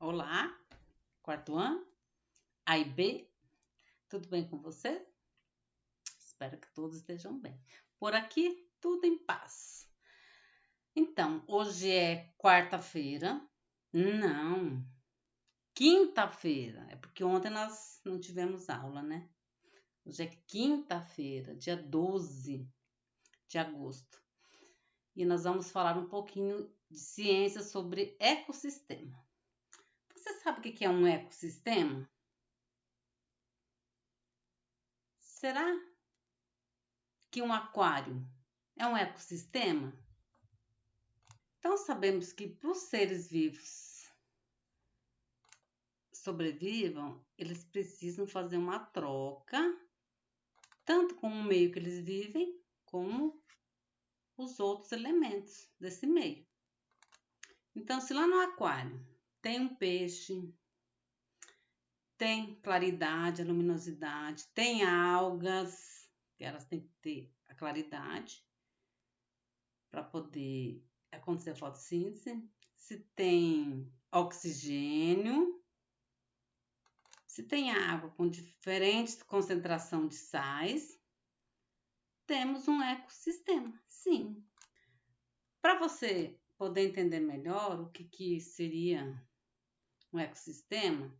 Olá, quarto ano, A e B, tudo bem com você? Espero que todos estejam bem. Por aqui, tudo em paz. Então, hoje é quarta-feira. Não, quinta-feira. É porque ontem nós não tivemos aula, né? Hoje é quinta-feira, dia 12 de agosto. E nós vamos falar um pouquinho de ciência sobre ecossistema. Você sabe o que é um ecossistema? Será que um aquário é um ecossistema? Então, sabemos que para os seres vivos sobrevivam, eles precisam fazer uma troca, tanto com o meio que eles vivem, como os outros elementos desse meio. Então, se lá no aquário tem um peixe, tem claridade, a luminosidade, tem algas, que elas têm que ter a claridade para poder acontecer a fotossíntese, se tem oxigênio, se tem água com diferentes concentração de sais, temos um ecossistema, sim. Para você poder entender melhor o que seria um ecossistema,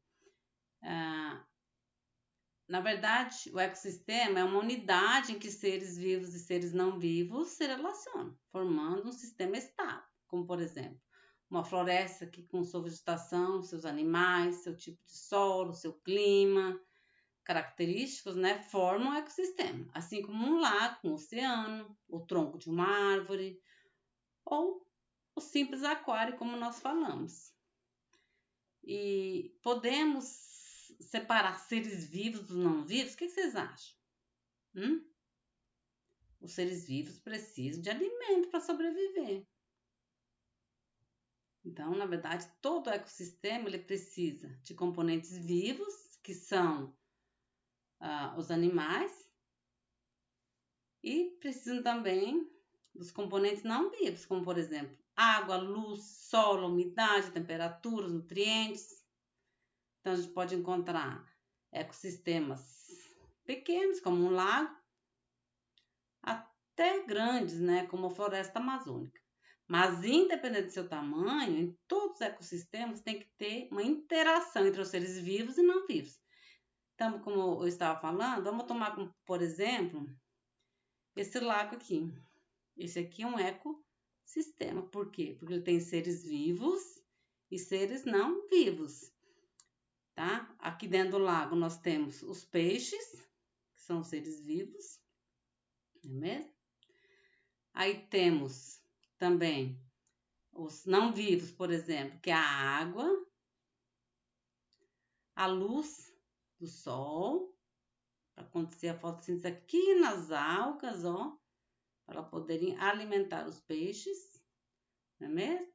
na verdade, o ecossistema é uma unidade em que seres vivos e seres não vivos se relacionam, formando um sistema estável, como por exemplo, uma floresta que com sua vegetação, seus animais, seu tipo de solo, seu clima, característicos, né, formam um ecossistema, assim como um lago, um oceano, o tronco de uma árvore ou o simples aquário, como nós falamos. E podemos separar seres vivos dos não vivos? O que vocês acham? Os seres vivos precisam de alimento para sobreviver. Então, na verdade, todo ecossistema ele precisa de componentes vivos, que são os animais, e precisam também dos componentes não vivos, como por exemplo, água, luz, solo, umidade, temperaturas, nutrientes. Então, a gente pode encontrar ecossistemas pequenos, como um lago, até grandes, né, como a floresta amazônica. Mas, independente do seu tamanho, em todos os ecossistemas tem que ter uma interação entre os seres vivos e não vivos. Então, como eu estava falando, vamos tomar como, por exemplo, esse lago aqui. Esse aqui é um ecossistema. Por quê? Porque ele tem seres vivos e seres não vivos. Tá? Aqui dentro do lago nós temos os peixes, que são seres vivos, não é mesmo? Aí temos também os não vivos, por exemplo, que é a água, a luz do sol, para acontecer a fotossíntese aqui nas algas, ó, para poderem alimentar os peixes, não é mesmo?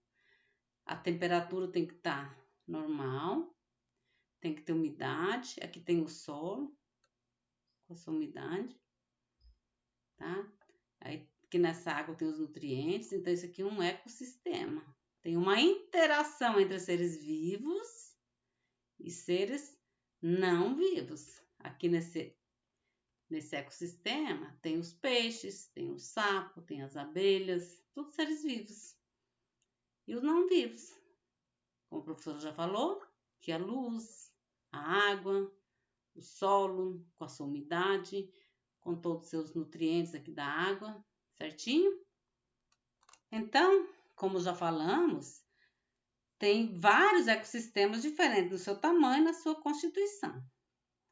A temperatura tem que estar normal, tem que ter umidade, aqui tem o solo, com a sua umidade, tá? Aí aqui nessa água tem os nutrientes, então isso aqui é um ecossistema. Tem uma interação entre seres vivos e seres não vivos. Aqui nesse ecossistema tem os peixes, tem o sapo, tem as abelhas, todos seres vivos. E os não vivos, como o professor já falou, que é a luz, a água, o solo, com a sua umidade, com todos os seus nutrientes aqui da água, certinho? Então, como já falamos, tem vários ecossistemas diferentes no seu tamanho e na sua constituição,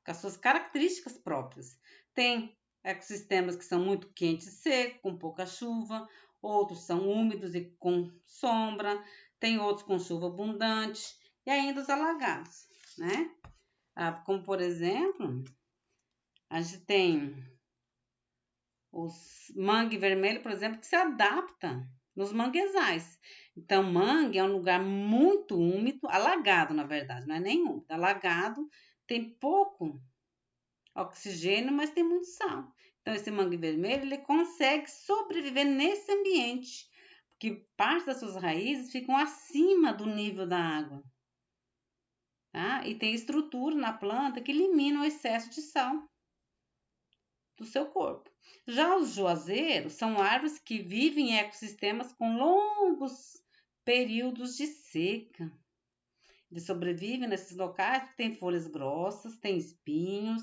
com as suas características próprias. Tem ecossistemas que são muito quentes e secos, com pouca chuva, outros são úmidos e com sombra, tem outros com chuva abundante e ainda os alagados, né? Como por exemplo, a gente tem os mangue vermelho, por exemplo, que se adapta nos manguezais. Então, mangue é um lugar muito úmido, alagado, na verdade, não é nem úmido, alagado, tem pouco oxigênio, mas tem muito sal. Então, esse mangue vermelho, ele consegue sobreviver nesse ambiente, porque parte das suas raízes ficam acima do nível da água. tá? E tem estrutura na planta que elimina o excesso de sal do seu corpo. Já os juazeiros são árvores que vivem em ecossistemas com longos períodos de seca. Eles sobrevivem nesses locais porque tem folhas grossas, tem espinhos,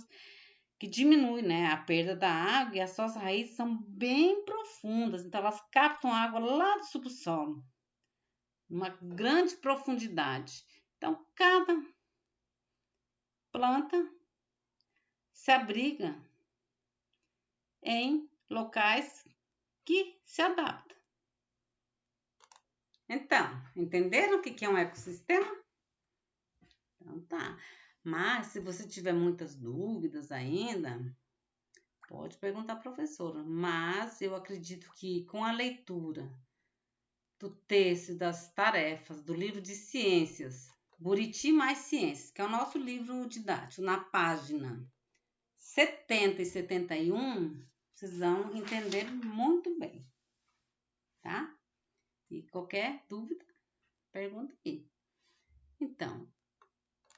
que diminui, né, a perda da água, e as suas raízes são bem profundas, então elas captam água lá do subsolo, uma grande profundidade. Então, cada planta se abriga em locais que se adaptam. Então, entenderam o que é um ecossistema? Então tá. Mas se você tiver muitas dúvidas ainda, pode perguntar à professora. Mas eu acredito que com a leitura do texto e das tarefas do livro de ciências, Buriti Mais Ciências, que é o nosso livro didático, na página 70 e 71, vocês vão entender muito bem, tá? E qualquer dúvida, pergunta aí. Então,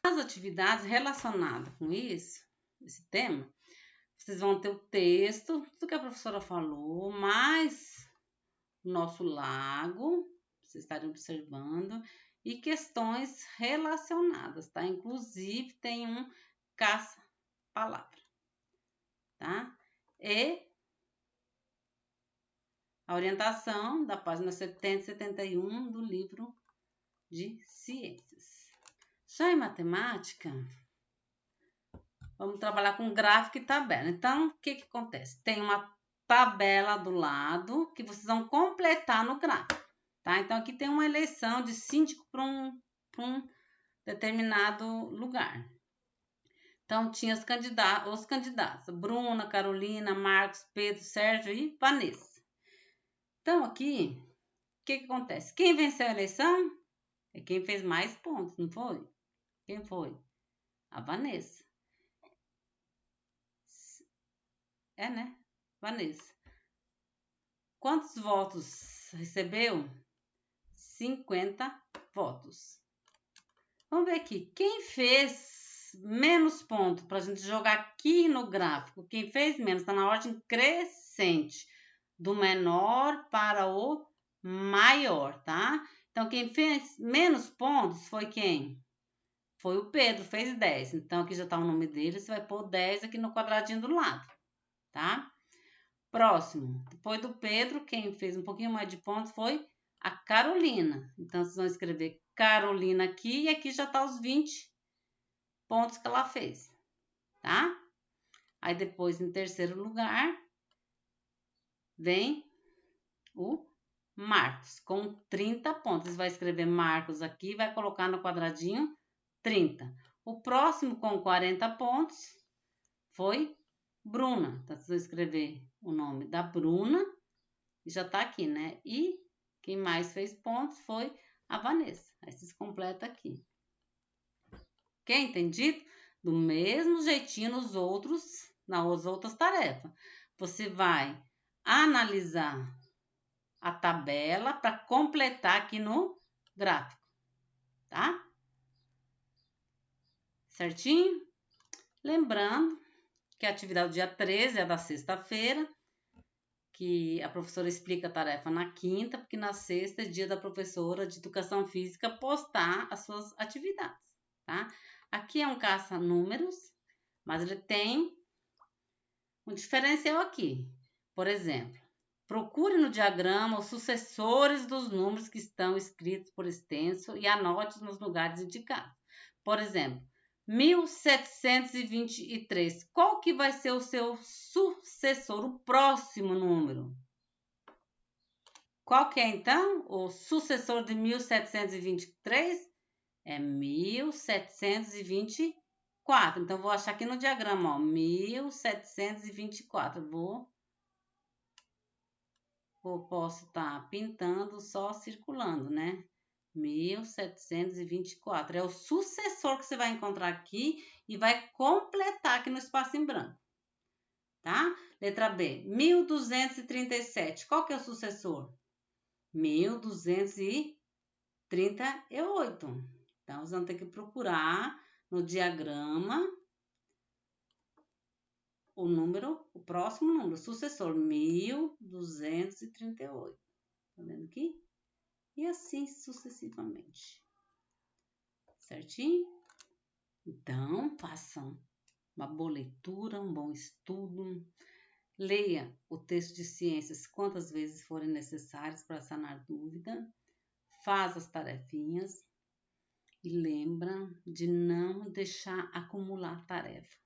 as atividades relacionadas com isso, esse tema, vocês vão ter o texto, tudo que a professora falou, mais o nosso lago, vocês estarem observando, e questões relacionadas, tá? Inclusive, tem um caça-palavra, tá? E a orientação da página 70 e 71 do livro de ciências. Já em matemática, vamos trabalhar com gráfico e tabela. Então, o que acontece? Tem uma tabela do lado que vocês vão completar no gráfico, tá? Então, aqui tem uma eleição de síndico para um determinado lugar. Então, tinha os candidatos, Bruna, Carolina, Marcos, Pedro, Sérgio e Vanessa. Então, aqui, o que acontece? Quem venceu a eleição é quem fez mais pontos, não foi? Quem foi? A Vanessa. É, né? Vanessa. Quantos votos recebeu? 50 votos. Vamos ver aqui. Quem fez menos pontos para a gente jogar aqui no gráfico? Quem fez menos está na ordem crescente, do menor para o maior, tá? Então, quem fez menos pontos foi quem? Foi o Pedro, fez 10. Então, aqui já está o nome dele, você vai pôr 10 aqui no quadradinho do lado, tá? Próximo, depois do Pedro, quem fez um pouquinho mais de pontos foi a Carolina. Então, vocês vão escrever Carolina aqui e aqui já está os 20 pontos que ela fez, tá? Aí, depois, em terceiro lugar, vem o Marcos, com 30 pontos. Você vai escrever Marcos aqui, vai colocar no quadradinho 30. O próximo com 40 pontos foi Bruna. Então, vocês vão escrever o nome da Bruna, e já tá aqui, né? E quem mais fez pontos foi a Vanessa. Aí vocês completam aqui. Ok? Entendido? Do mesmo jeitinho nas outras tarefas. Você vai analisar a tabela para completar aqui no gráfico, tá? Certinho? Lembrando que a atividade do dia 13 é da sexta-feira, que a professora explica a tarefa na quinta, porque na sexta é dia da professora de educação física postar as suas atividades, tá? Aqui é um caça-números, mas ele tem um diferencial aqui. Por exemplo, procure no diagrama os sucessores dos números que estão escritos por extenso e anote nos lugares indicados. Por exemplo, 1723. Qual que vai ser o seu sucessor, o próximo número? Qual que é, então, o sucessor de 1723? É 1724. Então, vou achar aqui no diagrama, ó, 1724. Posso estar pintando só circulando, né? 1724. É o sucessor que você vai encontrar aqui e vai completar aqui no espaço em branco, tá? Letra B, 1237. Qual que é o sucessor? 1238. Então, vocês vão ter que procurar no diagrama o próximo número, sucessor, 1238. Tá vendo aqui? E assim sucessivamente. Certinho? Então, façam uma boa leitura, um bom estudo. Leia o texto de ciências quantas vezes forem necessárias para sanar dúvida. Faz as tarefinhas. E lembra de não deixar acumular tarefa,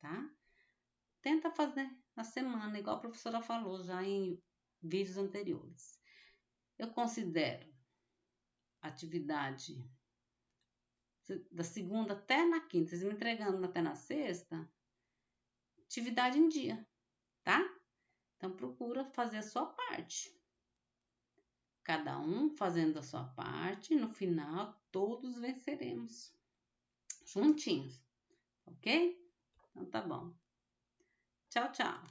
tá? Tenta fazer na semana, igual a professora falou já em vídeos anteriores. Eu considero atividade da segunda até na quinta, vocês me entregando até na sexta, atividade em dia, tá? Então, procura fazer a sua parte. Cada um fazendo a sua parte, no final, todos venceremos. Juntinhos, ok? Então, tá bom. Tchau, tchau.